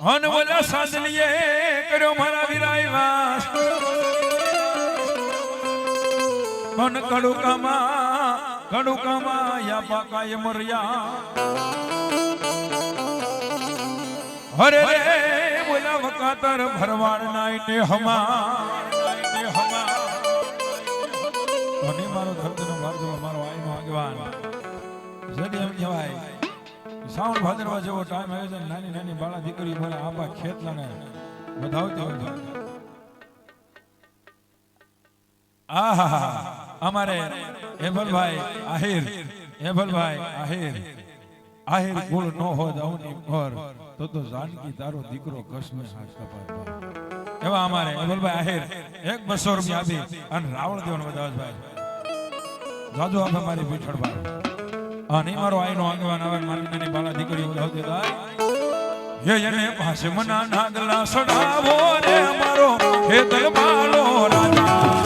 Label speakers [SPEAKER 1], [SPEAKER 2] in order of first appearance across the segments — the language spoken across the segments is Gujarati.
[SPEAKER 1] હન બોલા સાંજલીએ કર્યો મારા વિરાય વાસ મન કડુકામાં યા પાકાય મર્યા હરે રે બોલા વકાતર ભરવાડ નાઈટે હમા અને મારો ધરતીનો મારજો મારો આઈનો આગેવાન જડી એમ કહેવાય સાવણ ભાદરવા જેવો ટાઈમ આવે છે નાની નાની બાળા દીકરી બોલે આબા ખેતલાને વધાવતી હોય આહા અમારે હેબલભાઈ આહિર કુળ નો હોત અવની ઘર તો જાનકી તારો દીકરો કસમે હાથ કપાય એવા અમારે હેબલભાઈ આહિર 200 રૂપિયા આપી અને રાવળ દેવનો વધાવભાઈ જાજો આપે મારી પીઠળભાઈ અને મારો આઈનો આગેવાન આવે મારી નાની બાળા દીકરી વધાવતી થાય એને પાસે મના નાગલા સડાવો રે મારો ખેતર બાળો રાજા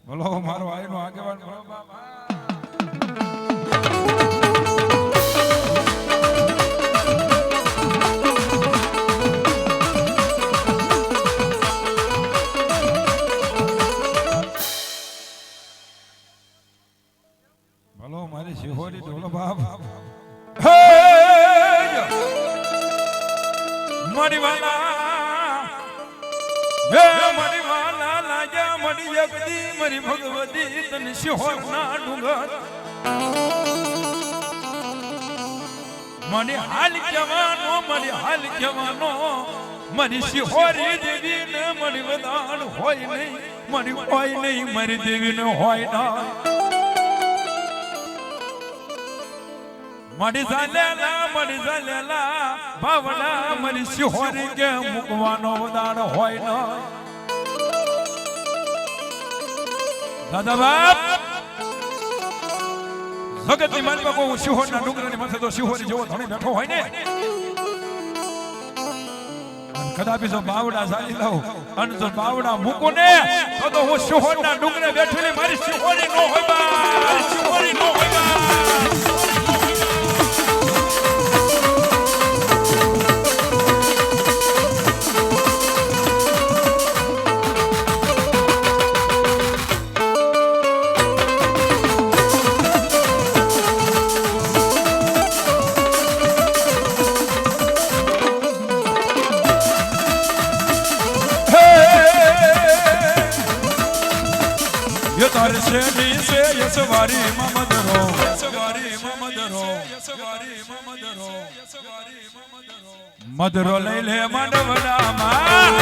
[SPEAKER 1] બોલો મારો આઈનો આગેવાન બોલો બાબા બોલો મારી શિહોરી ઢોલો બાપ હે મારી વાલા હે મારી વાલા લાગ્યા મળી જગદી મારી ભગવતી તને શિહોરના ડુંગર મને હાલ જવાનો મારી શિહોરી દેવી ને મારી વદાન હોય નહીં મારી હોય નહીં મારી દેવી ને હોય ના મડી ઝાલેલા ભાવના મારી શિહોરી કે મૂકવાનો વદાન હોય ના દાદા બાપ જગતની માલિકા કો શિહોરના ડુંગરની માથે તો શિહોરી જેવો ધણી બેઠો હોય ને કદાપી જો બાવડા ઝાલી લઉં અને જો બાવડા મૂકો ને તો હું શિહોરના ડુંગરે બેઠેલી મારી શિહોરી નો હોય બા શિહોરી નો હોય બા યસવારી મમદરો મદરો લઈ લે મંડવડામાં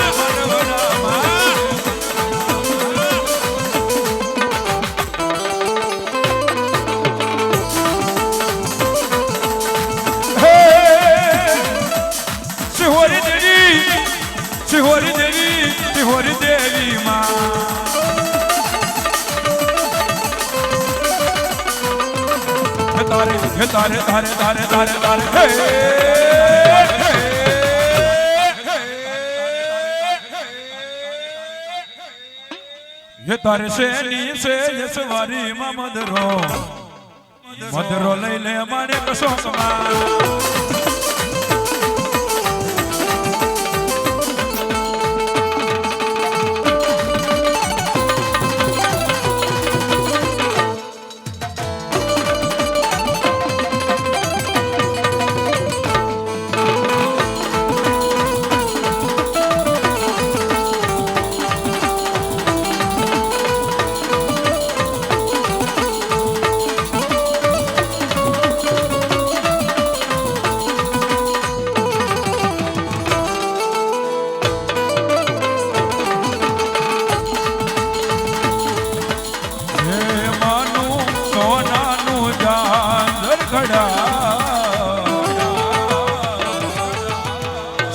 [SPEAKER 1] શિહોરી દેવી હે તારે તારે તારે તારે તારે હે ये तारे से नी से यशवारी मा मदरो लई ले माने कसो कमा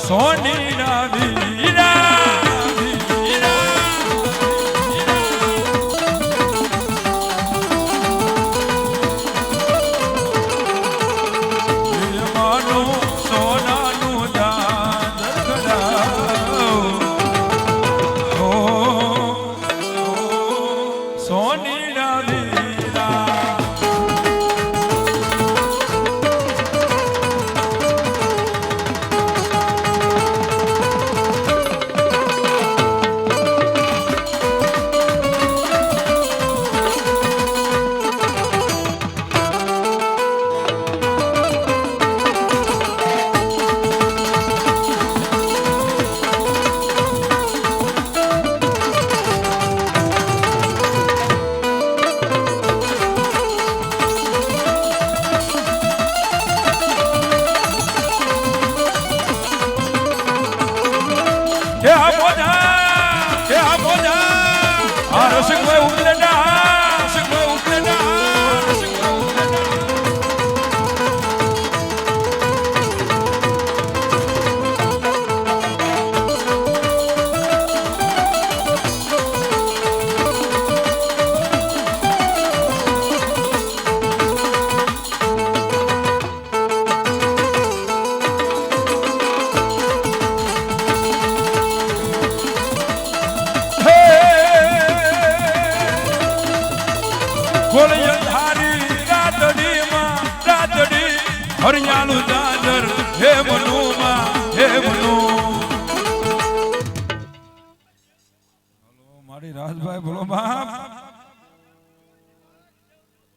[SPEAKER 1] सोनी ना वीरा मानो सोना नु सोनी ना वीरा हरियाणु दादर हे मनु मा हे मनु हेलो मारी राजभाई बोलो बाप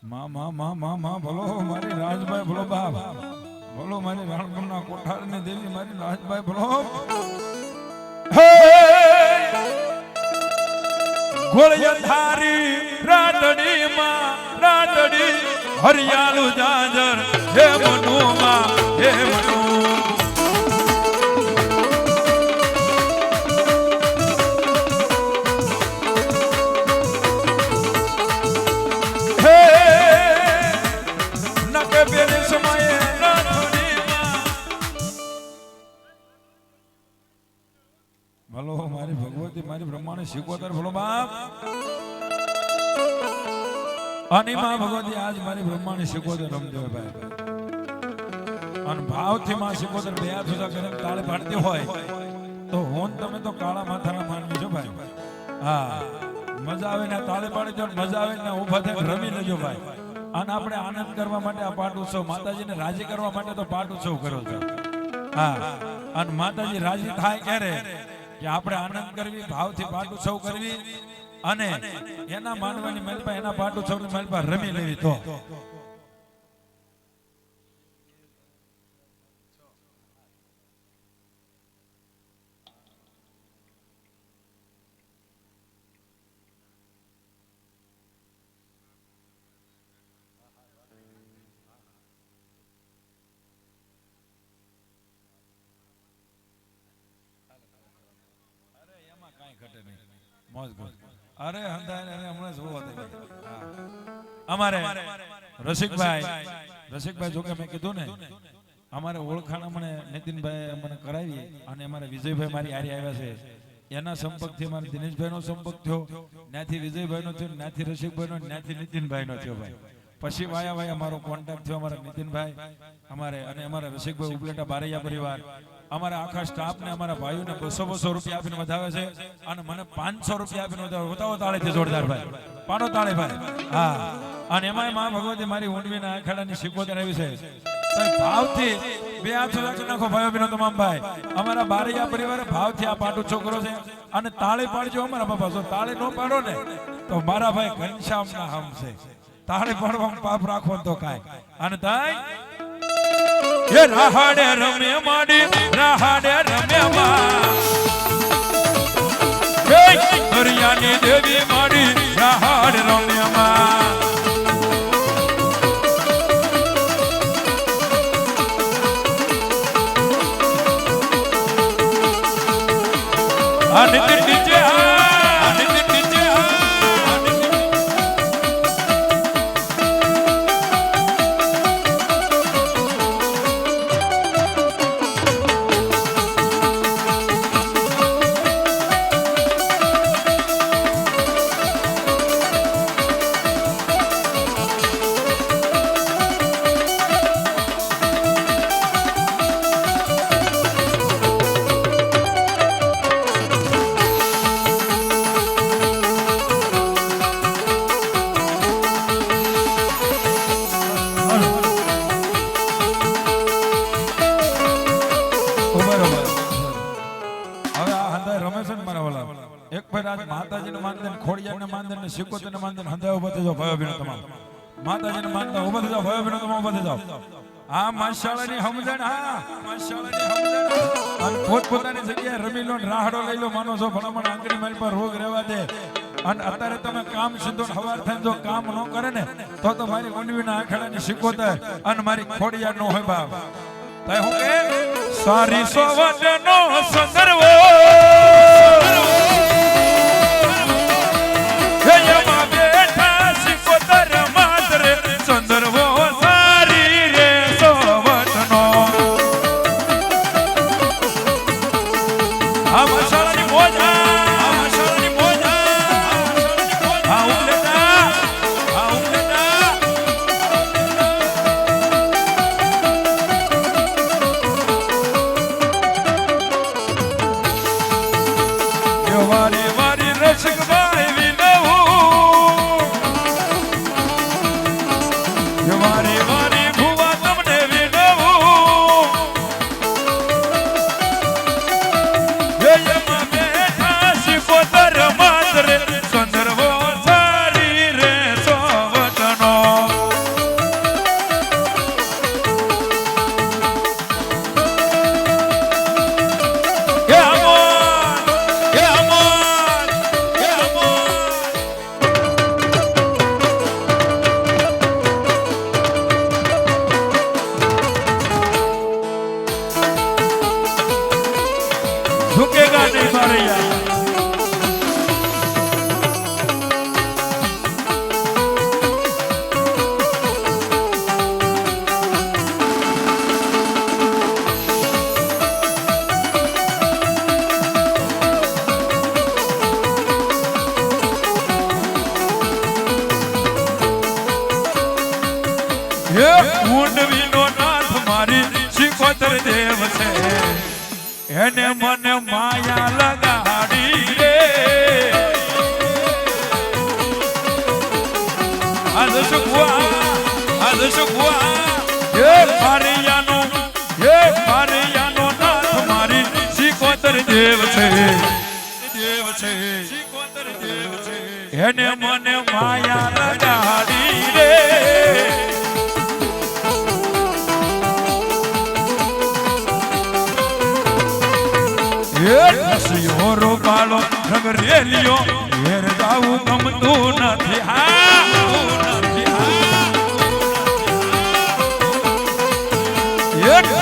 [SPEAKER 1] माँ बोलो मारी राजभाई बोलो बाप बोलो मारी राणपुरना कोठार ने देवी मारी राजभाई बोलो गोलयधारी रातड़ी माँ रातड़ी हरियाणु दादर हे मनु मा हे मनु हे नके बेरे समय रातड़ी भलो मारी भगवती मारी ब्रह्माने शिकोतर भलो बाप आणि मां भगवती आज मारी ब्रह्माने शिकोतर रमजो भाई अन भाव थी मां शिकोतर બે હાથ સુધા કરીને તાળે પાડતી હોય તો હોન તમે તો કાળા માથાના માનવી છો ભાઈ હા મજા આવે ને તાળે પાડી જો મજા આવે ને ઊભા થઈને રમી લેજો ભાઈ અને આપણે આનંદ કરવા માટે આ પાઠ ઉત્સવ માતાજીને રાજી કરવા માટે તો પાઠ ઉત્સવ કર્યો છે હા અને માતાજી રાજી થાય ક્યારે કે આપણે આનંદ કરવી ભાવથી પાઠ ઉત્સવ કરવી અને એના માનવાની મલપા એના પાઠ ઉત્સવની મલપા રમી લેવી તો મોજ કર અરે હંધાય ને હમણાં જ હોવા દે અમારે રસિકભાઈ જોકે મેં કીધું ને અમારે ઓળખાણ મને નીતિનભાઈ મને કરાવી અને અમારે વિજયભાઈ મારી હારી આવ્યા છે એના સંપર્કથી મારે દિનેશભાઈનો સંપર્ક થયો ત્યાંથી વિજયભાઈનો થયો ત્યાંથી રસિકભાઈનો ત્યાંથી નીતિનભાઈનો થયો ભાઈ પછી વાયા વાયા મારો કોન્ટેક્ટ થયો અમારા નીતિનભાઈ અમારા રસિકભાઈ ઉપલેટા બારૈયા પરિવાર અમારા આખા સ્ટાફ ને અમારા ભાઈઓને 200 રૂપિયા આપીને વધાવે છે અને મને 500 રૂપિયા આપીને વધાવે. બતાવો તાળીથી જોરદાર ભાઈ, પાડો તાળી ભાઈ. હા, અને એમાંય માં ભગવતી મારી ઊંડવીના આખાડાની શીખવતર આવી છે. ભાવથી બે હાથ રાખી નાખો ભાઈઓ બહેનો તમામ ભાઈ. અમારા બારૈયા પરિવારે ભાવથી આ પાટો છોકરો છે અને તાળી પાડજો અમારા બાપા. જો તાળી ન પાડો ને તો મારા ભાઈ ઘનશ્યામના હમ છે. તાળી પાડવામાં પાપ રાખો તો કાય. અને તાઈ એ રાહડે રમે માડી રાહડે રમે માં એ દરિયાની દેવી માડી રાહડે રમે માં અને નીચે માતાજીને માનદન ખોડિયાને માનદન શિકોતને માનદન હંધા ઉભા થઈ જાવ ભાઈઓ બહેનો તમામ. માતાજીને માનતા ઉભા થઈ જાવ ભાઈઓ બહેનો તમામ ઉભા થઈ જાવ. આ માશાળાની સમજણ, હા માશાળાની સમજણ. અને પોતપોતાની જગ્યાએ રમી લો, રાહડો લઈ લો, માનો છો ભલામણ આંગળી મારી પર રોગ રહેવા દે. અને અત્યારે તમે કામ સીધો હવાર થઈને જો કામ ન કરે ને તો મારી ઊંડવીના આખાડાની શિકોતર અને મારી ખોડિયાર નો હોય બાપ. તો હું કે સારી સોવનનો સંદર્ભો झुकेगा नहीं बारैया. ये ऊंडवी नो नाथ मारी शिकोतर देव से એને મને માયા લગાડી રે. આજ સુખવા એ મારિયાનો નાથ મારી શિકોતર દેવ છે. એને મને માયા લગાડી રે. રસિયો બાળો રંગ રેલિયો ઘેર જાવું ગમતું નથી.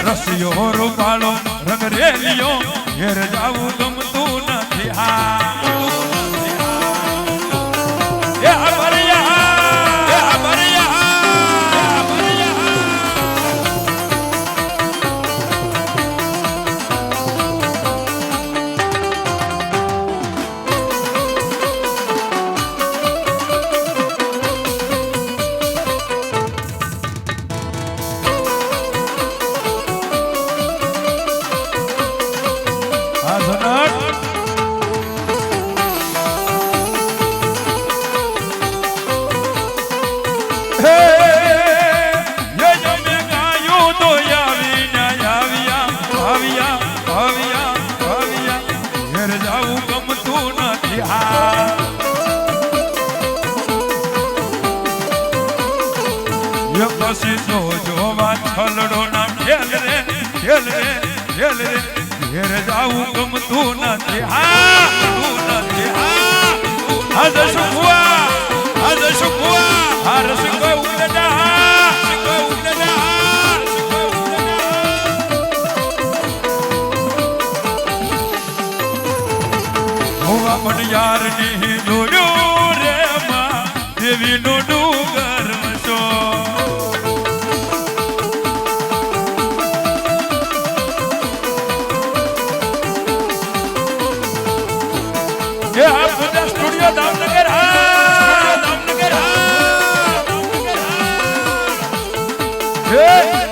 [SPEAKER 1] રસિયો બાળો રંગ રેલિયો ઘેર જાવું ગમતું નથી. જોવા છલડો ના ખેલ રે ખેલ રે ખેલ રે ઘેર જાવું ગમતું નથી હા તું નથી હા આજ સુખવા આજ સુખવા આ રસ કોઈ ઉગલે જા કોઈ ઉગલે જા હોવા પણ યાર ની જોડ્યો રે માં દેવી નો ડુંગર મસો સ્ટુડિયો દામનગર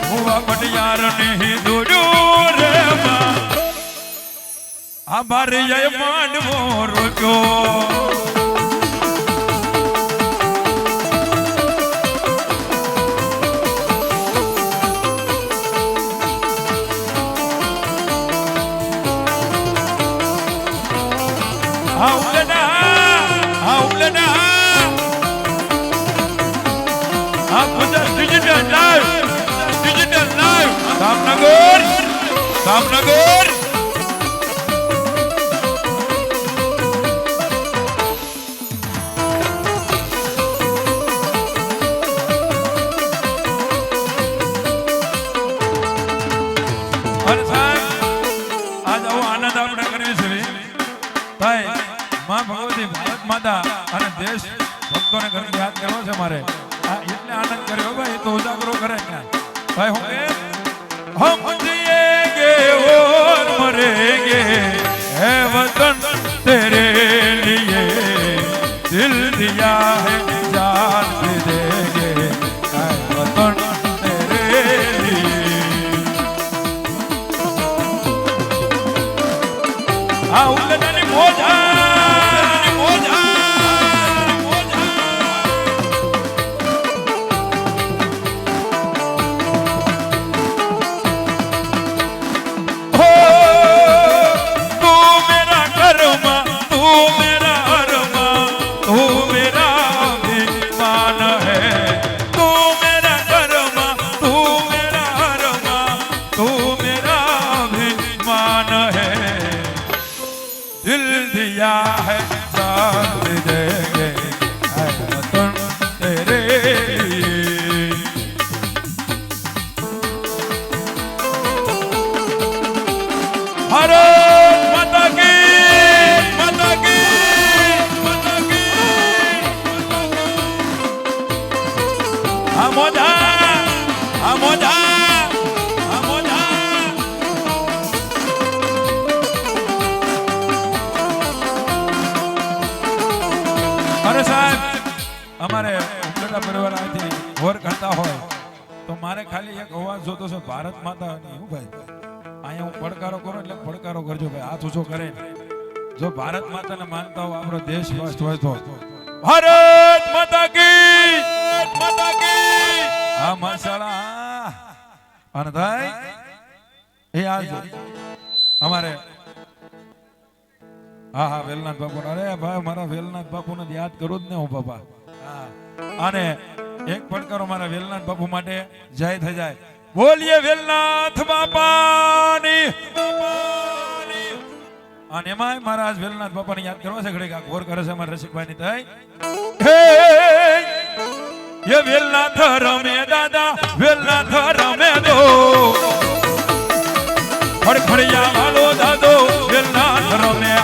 [SPEAKER 1] હુવા પટિયાર નહીં દોડ્યું રે આ મારે માંડવો રોક્યો દામનગર અને સાહેબ આજ આવો આનંદ આપણે કરીએ છીએ ભાઈ માં ભગવતી ભારત માતા અને દેશ ભક્તોને ઘણી યાદ કરવો છે મારે આ એટલે આનંદ કર્યો ભાઈ તો ઉજાગરો કરે ભાઈ હું કે हम जिएंगे और मरेंगे है वतन तेरे लिए दिल दिया है जान भी देंगे है वतन तेरे लिए आ उलटनी मोजा है जान देंगे है वतन तेरे लिए भारत माता की माता की माता की आमोदा आमोदा અરે સાહેબ અમારે ઉમરડા પરિવાર આથી હોર કરતા હોય તો મારે ખાલી એક અવાજ જોતો છે ભારત માતા ની હું ભાઈ અહીંયા હું પડકારો કરું એટલે પડકારો કરજો ભાઈ હાથ ઊંચો કરે જો ભારત માતાને માનતા હો આપણો દેશ સ્વસ્થ હોય તો ભારત માતા કી હા માશાલ્લાહ અને ભાઈ એ આજ અમારે હા હા વેલનાથ બાપુ અરે ભાઈ મારા વેલનાથ બાપુ ને યાદ કરું જ ને હું બાપા અને એક પડકારો મારા વેલનાથ બાપુ માટે જય થઈ જાય બોલીએ વેલનાથ બાપાની અને એમાં મારા આજ વેલનાથ બાપાને યાદ કરવા છે ઘડીક ઘોર કરે છે મારા રસિકભાઈ ની થાય ये वेलनाथ रमे दादा वेलनाथ रमे दो खड़खड़िया वालो दादो वेलनाथ रमे